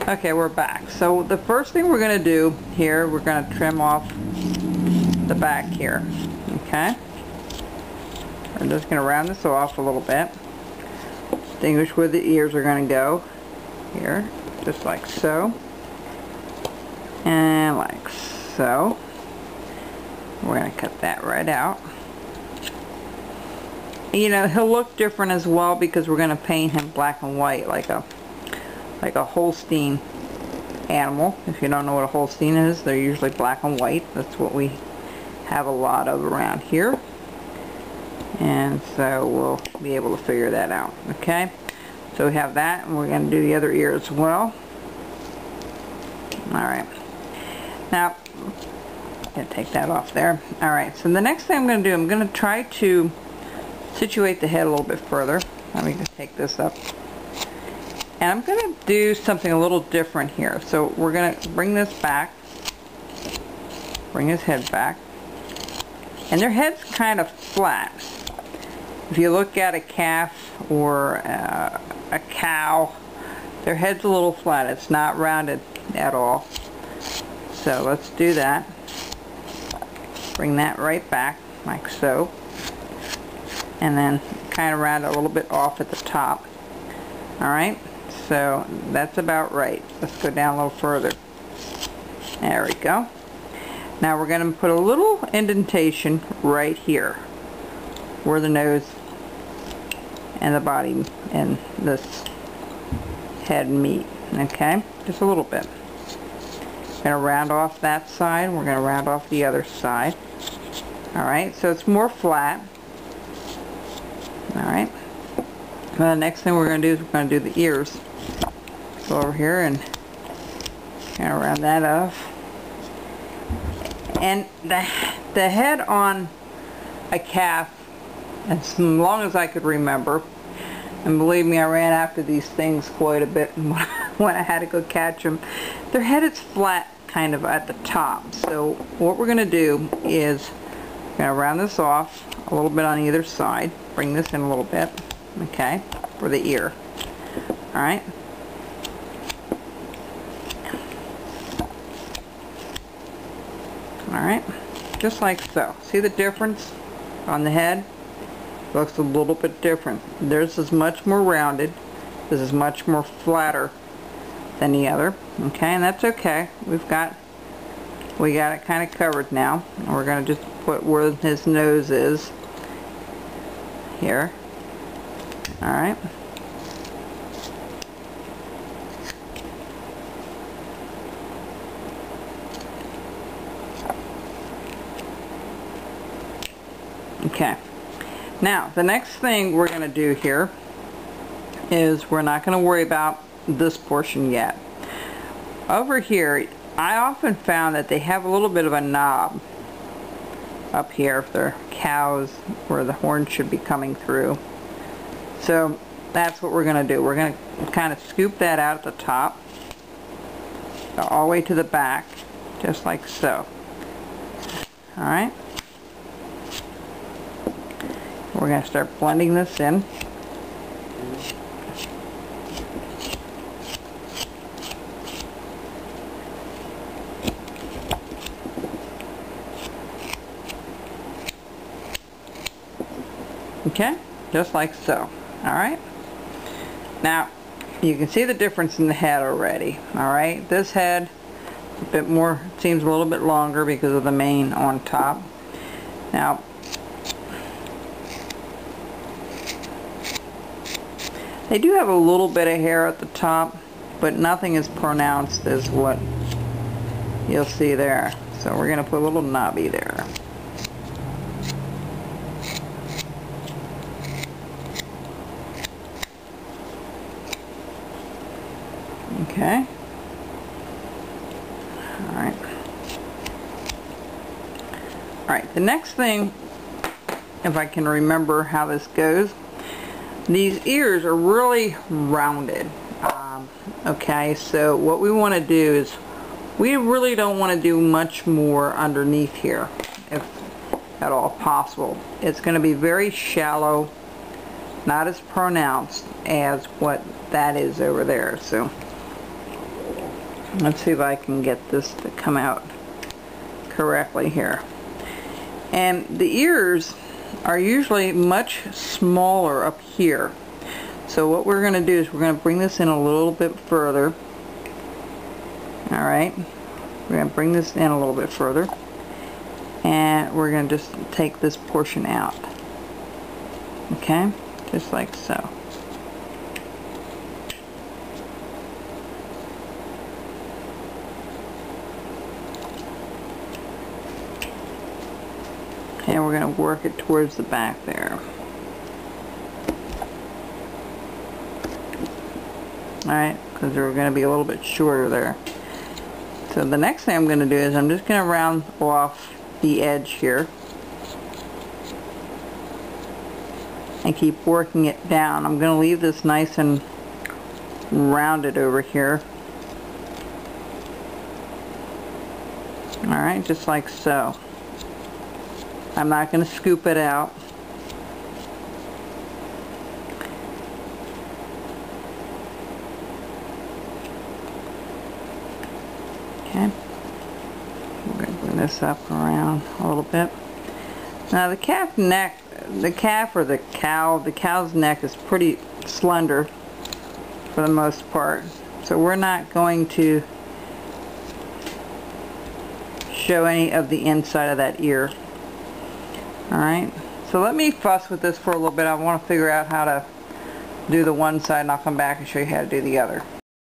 Okay, we're back. So the first thing we're going to do here, we're going to trim off the back here. Okay? I'm just going to round this off a little bit. Distinguish where the ears are going to go. Here, just like so. And like so. We're going to cut that right out. You know, he'll look different as well because we're going to paint him black and white like a Holstein animal. If you don't know what a Holstein is, they're usually black and white. That's what we have a lot of around here. And so we'll be able to figure that out. Okay? So we have that, and we're going to do the other ear as well. Alright. Now, I'm going to take that off there. Alright, so the next thing I'm going to do, I'm going to try to situate the head a little bit further. Let me just take this up. And I'm going to do something a little different here. So we're going to bring this back. Bring his head back. And their head's kind of flat. If you look at a calf or a cow, their head's a little flat. It's not rounded at all. So let's do that. Bring that right back, like so. And then kind of round it a little bit off at the top. Alright, so that's about right. Let's go down a little further. There we go. Now we're going to put a little indentation right here where the nose and the body and this head meet. Okay, just a little bit. We're going to round off that side. We're going to round off the other side. Alright, so it's more flat. Alright. Well, the next thing we're going to do is we're going to do the ears. Go over here and kind of round that off. And the head on a calf, as long as I could remember, and believe me, I ran after these things quite a bit when I had to go catch them, their head is flat kind of at the top. So what we're going to do is we're going to round this off a little bit on either side. Bring this in a little bit, okay, for the ear. Alright. Alright, just like so. See the difference on the head? Looks a little bit different. Theirs is much more rounded. This is much more flatter than the other. Okay, and that's okay. We got it kind of covered now. And we're going to just put where his nose is here. Alright. Okay. Now, the next thing we're going to do here is we're not going to worry about this portion yet. Over here, I often found that they have a little bit of a knob up here if they're cows where the horn should be coming through. So that's what we're going to do. We're going to kind of scoop that out at the top, go all the way to the back, just like so. Alright. We're going to start blending this in. Okay, just like so. Alright. Now, you can see the difference in the head already. Alright, this head, a bit more, seems a little bit longer because of the mane on top. Now, they do have a little bit of hair at the top, but nothing as pronounced as what you'll see there. So we're going to put a little knobby there. Okay. Alright. Alright, the next thing, if I can remember how this goes, these ears are really rounded. Okay, so what we want to do is we really don't want to do much more underneath here, if at all possible. It's going to be very shallow, not as pronounced as what that is over there. So Let's see if I can get this to come out correctly here. And the ears are usually much smaller up here. So what we're going to do is we're going to bring this in a little bit further. Alright, we're going to bring this in a little bit further. And we're going to just take this portion out. Okay, just like so. And we're going to work it towards the back there. Alright, because we're going to be a little bit shorter there. So the next thing I'm going to do is I'm just going to round off the edge here. And keep working it down. I'm going to leave this nice and rounded over here. Alright, just like so. I'm not going to scoop it out. Okay. We're going to bring this up around a little bit. Now the calf neck, the cow's neck is pretty slender for the most part. So we're not going to show any of the inside of that ear. Alright, so let me fuss with this for a little bit. I want to figure out how to do the one side, and I'll come back and show you how to do the other.